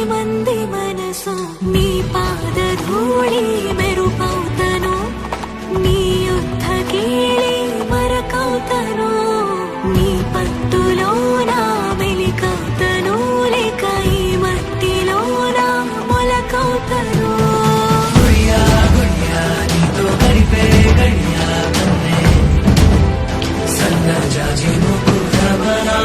మంది మనసు నీ పాదధూళి మెరుపవుతను నీ యుద్ధ కీళి మరకవుతను నీ పత్తులోన మెలికవుతను లేక ఈ మట్టిలోన మొలకవుతను నీతో గడిపే గడియా కన్నే సన్న జాజి ముకురమనా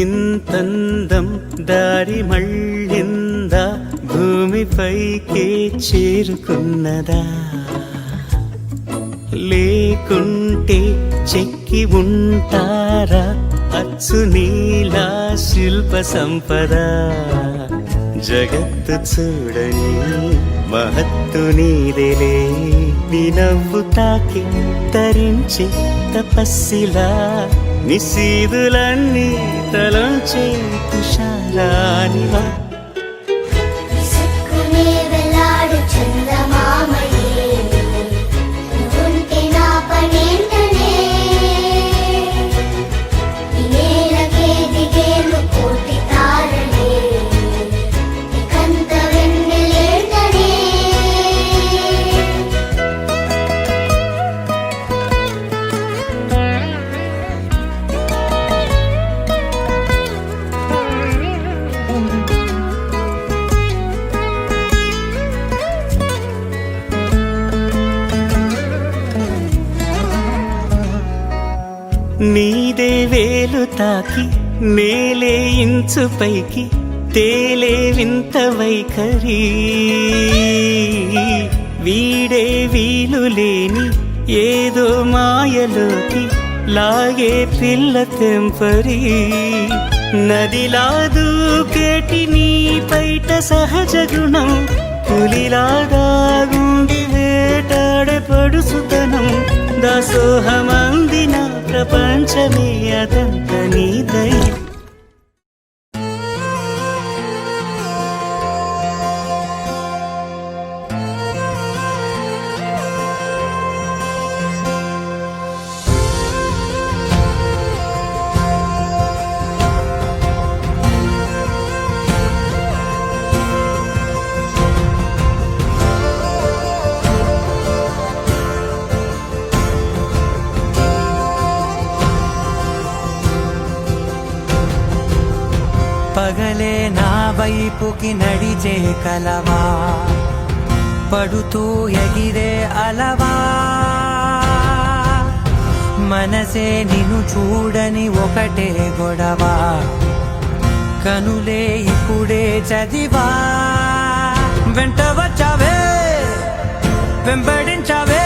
ఇంతందం దారి మళ్ళిందా భూమిపైకే చేరుకున్నదా లేకుంటే చెక్కి ఉంటారా అచ్చు నీలా శిల్ప సంపద జగత్తు చూడని మహత్తు నీదేలే నీ నవ్వు తాకి తరించి తపస్సిలా నిశీదులన్నీ తలంచే తుషారానివా నీదే వేలు తాకి నేలే ఇంచు పైకి తేలే వింత వైఖరి వీడే వీలు లేని ఏదో మాయలోకి లాగే పిల్ల తెంపరి నదిలా దూకేటి నీ పైట సహజ గుణం పులిలాగా గుండి వేటాడే పడుసుతనం దాసోహమందిన ప్రపంచమే అదంత నీదై పగలే నా వైపుకి నడిచే కలవా పడుతూ ఎగిరే అలవా మనసే నిన్ను చూడని ఒకటే గొడవ కనులే ఇప్పుడే చదివా వెంట వచ్చావే వెంబడించావే